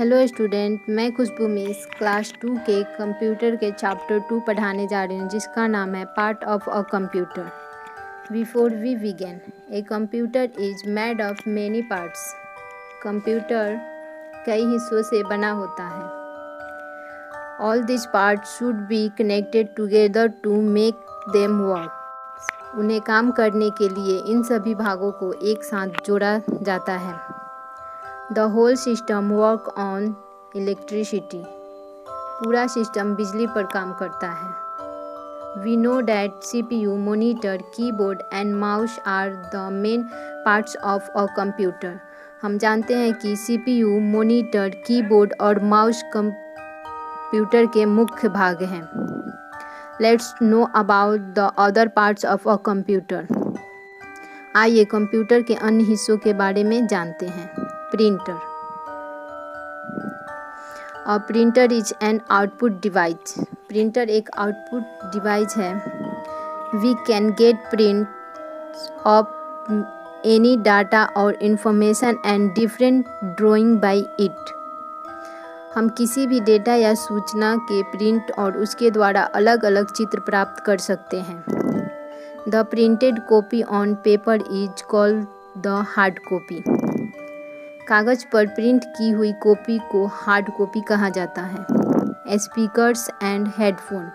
Hello student, मैं खुशबू miss class 2 के computer के चैप्टर 2 पढ़ाने जा रही हूँ, जिसका नाम है part of a computer. Before we begin, a computer is made of many parts. Computer कई हिस्सों से बना होता है। All this parts should be connected together to make them work. उन्हें काम करने के लिए इन सभी भागों को एक साथ जोड़ा जाता है। The whole system work on electricity. पूरा सिस्टम बिजली पर काम करता है। We know that CPU, monitor, keyboard and mouse are the main parts of a computer. हम जानते हैं कि CPU, मॉनिटर, कीबोर्ड और माउस कंप्यूटर के मुख्य भाग हैं। Let's know about the other parts of a computer. आइए कंप्यूटर के अन्य हिस्सों के बारे में जानते हैं। Printer. A printer is an output device. Printer एक आउटपुट डिवाइस है। We can get prints of any data or information and different drawing by it. हम किसी भी डेटा या सूचना के प्रिंट और उसके द्वारा अलग अलग चित्र प्राप्त कर सकते हैं। The printed copy on paper is called the hard copy. कागज़ पर प्रिंट की हुई कॉपी को हार्ड कॉपी कहा जाता है। Speakers and headphone.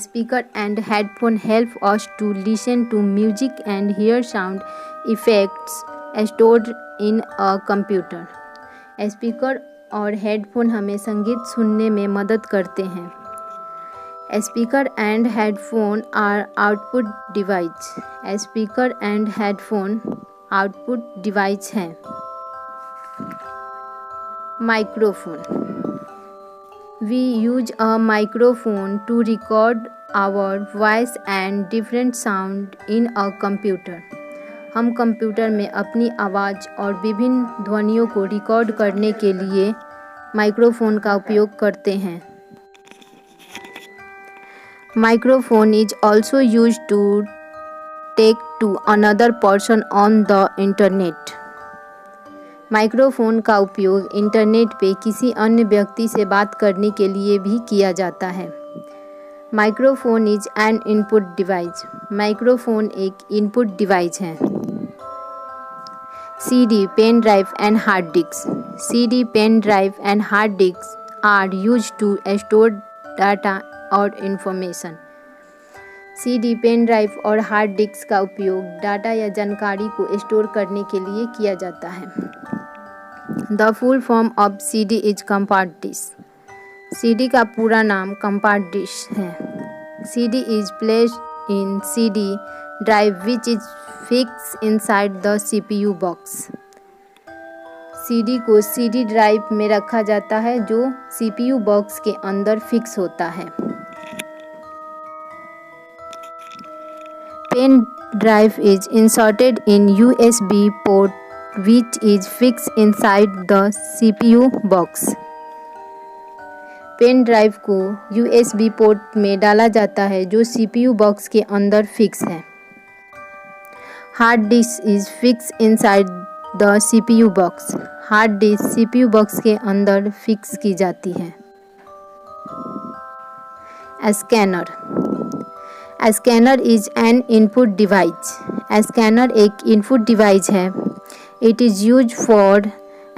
Speaker and headphone help us to listen to music and hear sound effects stored in a computer. Speaker और headphone हमें संगीत सुनने में मदद करते हैं। Speaker and headphone are output device. Speaker and headphone output device हैं। Microphone. We use a microphone to record our voice and different sound in a computer. हम कंप्यूटर में अपनी आवाज़ और विभिन्न ध्वनियों को रिकॉर्ड करने के लिए माइक्रोफोन का उपयोग करते हैं। Microphone is also use to take to another person on the internet. Microphone का उपयोग इंटरनेट पे किसी अन्य व्यक्ति से बात करने के लिए भी किया जाता है। Microphone is an input device. Microphone एक इनपुट डिवाइस है। CD, pen drive and hard disk. CD, pen drive and hard disk are use to store data और इंफॉर्मेशन। CD, पेन ड्राइव और हार्ड डिस्क का उपयोग data या जानकारी को store करने के लिए किया जाता है। The full form of CD is compact disk. CD का पूरा नाम कंपैक्ट डिस्क है। CD is placed in CD drive which is fix inside the CPU box. CD को CD ड्राइव में रखा जाता है जो CPU बॉक्स के अंदर फिक्स होता है। Pen drive is inserted in USB port which is fixed inside the CPU box. Pen drive को USB पोर्ट में डाला जाता है जो CPU बॉक्स के अंदर फिक्स है। Hard disk is fix inside the CPU box. Hard disk CPU box के अंदर फिक्स की जाती है। Scanner. Scanner is an input device. Scanner एक इनपुट डिवाइस है। It is use for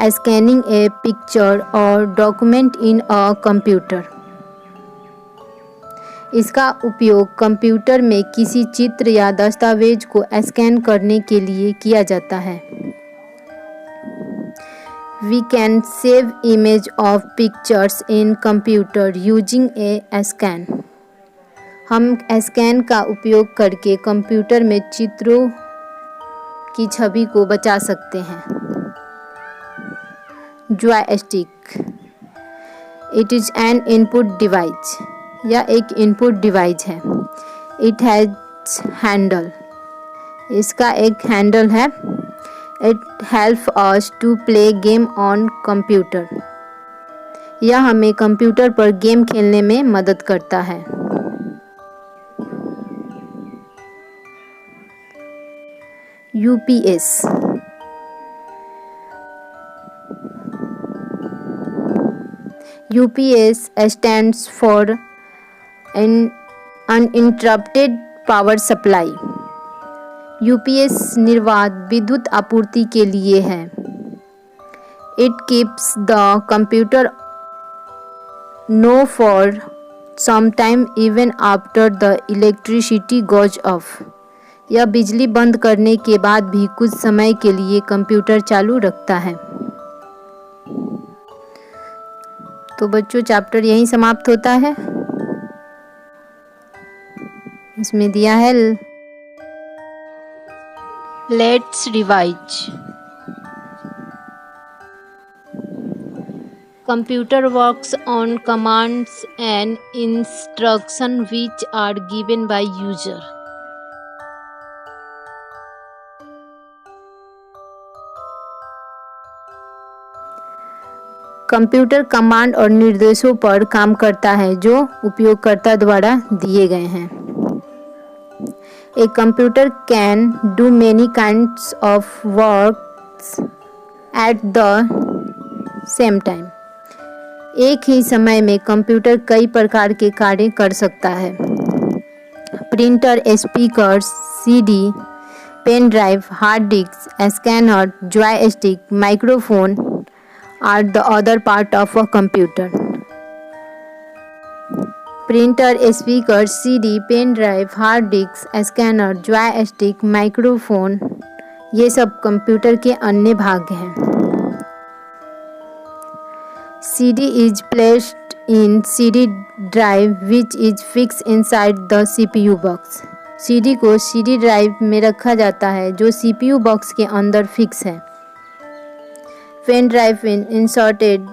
scanning A picture और डॉक्यूमेंट इन अ कंप्यूटर। इसका उपयोग कंप्यूटर में किसी चित्र या दस्तावेज को स्कैन करने के लिए किया जाता है। We can save image of pictures in computer using a scan. हम स्कैन का उपयोग करके कंप्यूटर में चित्रों की छवि को बचा सकते हैं। Joystick. It is an input device. यह एक इनपुट डिवाइस है। It has handle. इसका एक हैंडल है। It help us to play game on computer. यह हमें कंप्यूटर पर गेम खेलने में मदद करता है। UPS। UPS stands for an uninterrupted power supply. UPS निर्बाध विद्युत आपूर्ति के लिए है. It keeps the computer on for some time even after the electricity goes off. यह बिजली बंद करने के बाद भी कुछ समय के लिए कंप्यूटर चालू रखता है. तो बच्चों चैप्टर यहीं समाप्त होता है. इसमें दिया है let's revise. Computer works on commands and instruction which are given by user. Computer command और निर्देशों पर काम करता है जो उपयोगकर्ता द्वारा दिए गए हैं. A computer can do many kinds of works at the same time. एक ही समय में कंप्यूटर कई प्रकार के कार्य कर सकता है. Printer, speaker, CD, pen drive, hard disk, scanner, joystick, microphone are the other part of a computer. Printer, speaker, CD, pen drive, hard disk, scanner, joystick, microphone ये सब कंप्यूटर के अन्य भाग हैं. CD is placed in CD drive which is fix inside the CPU box. CD को CD drive में रखा जाता है जो सीपीयू बॉक्स के अंदर फिक्स है. Pen drive is inserted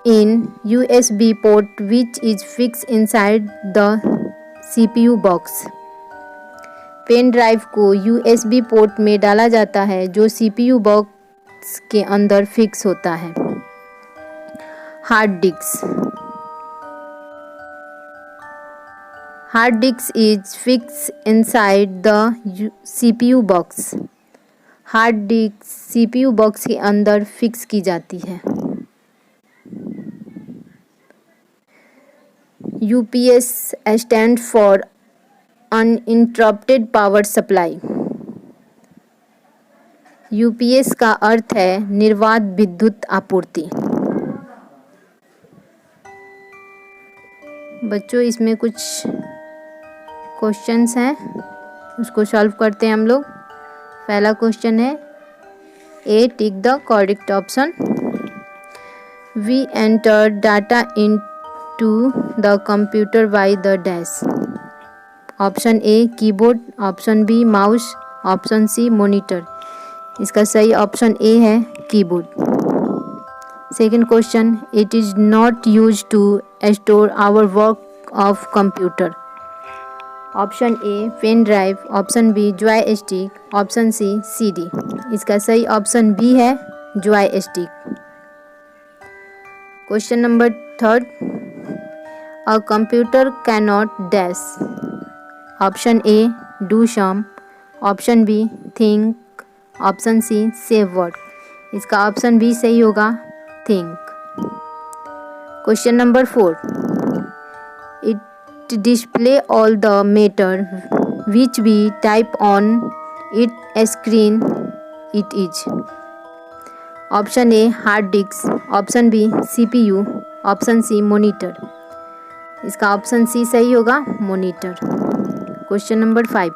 in USB port which is fixed inside the CPU box. Pen drive को USB पोर्ट में डाला जाता है जो CPU बॉक्स के अंदर फिक्स होता है. Hard disk. Hard disk is fix inside the CPU box. Hard disk CPU box के अंदर फिक्स की जाती है. UPS stand for uninterrupted power supply. UPS का अर्थ है निर्बाध विद्युत आपूर्ति. बच्चों इसमें कुछ क्वेश्चंस हैं उसको सॉल्व करते हैं हम लोग. पहला क्वेश्चन है A. Tick the correct option. We enter data into the computer by the dash. Option A keyboard, option B mouse, option C monitor. इसका सही ऑप्शन ए है keyboard. Second question it is not used to store our work of computer. Option A pen drive, option B joystick, option C CD. इसका सही option B है joystick. Question number third a computer can not dash. Option A do some, option B think, option C save word. इसका option B सही होगा think. Question number 4 it display all the matter which we type on it screen it is. Option A hard disk, option B CPU, option C monitor. इसका option C सही होगा monitor. Question number 5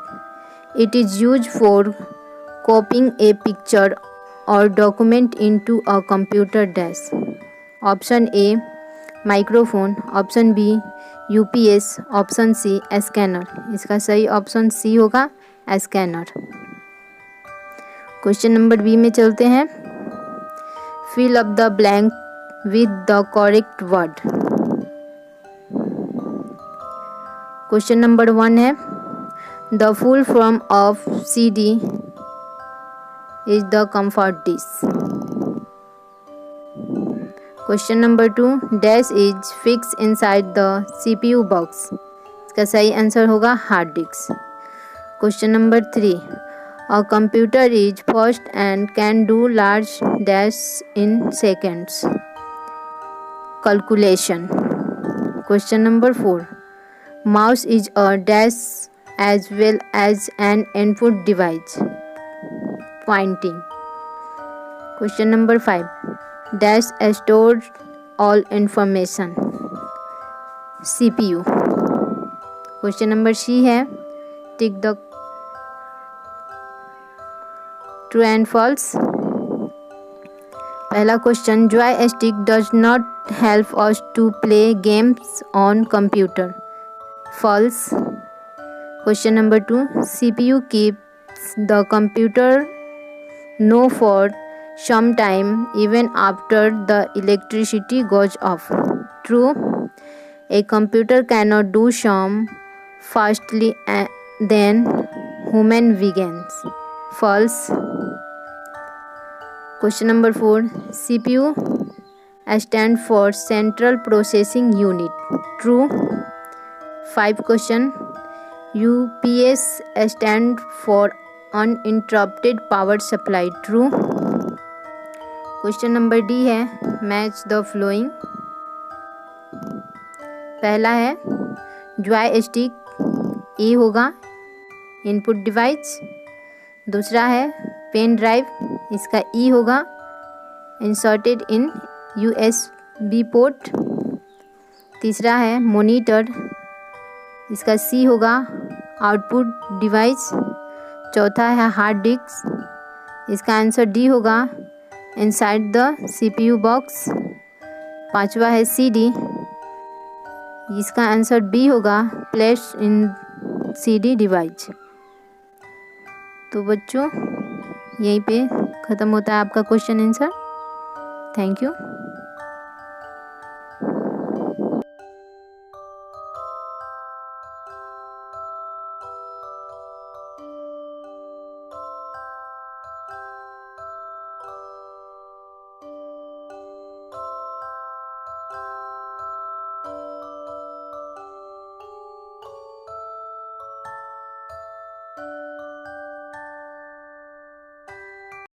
it is use for copying a picture और document into a computer dash. Option A microphone, option B UPS, option C scanner. इसका सही option C होगा scanner. Question number B में चलते हैं. Fill up the blank with the correct word. Question number 1 है the full form of CD is the comfort disk. Question number 2 dash is fix inside the CPU box. इसका सही answer होगा hard disk. Question number 3 a computer is fast and can do large dash in seconds. calculation. Question number 4. Mouse is a dash as well as an input device. Pointing. Question number 5. Dash stores all information. CPU. Question number C है tick the true and false. पहला question, joystick does not help us to play games on computer. False. Question number 2, CPU keeps the computer no for some time even after the electricity goes off. True. A computer cannot do some fastly than human beings. False. Question number 4, CPU stands for Central Processing Unit. True. 5 question, UPS stands for Uninterrupted Power Supply. True. Question number D है match the flowing. पहला है joystick, ए होगा input device. दूसरा है pen drive, इसका ई होगा inserted in USB port. तीसरा है मॉनिटर, इसका सी होगा आउटपुट डिवाइस. चौथा है हार्ड डिस्क, इसका आंसर डी होगा इनसाइड द CPU बॉक्स. पांचवा है CD, इसका आंसर बी होगा प्लेस इन CD डिवाइस. तो बच्चों यहीं पे ख़त्म होता है आपका क्वेश्चन आंसर. Thank you.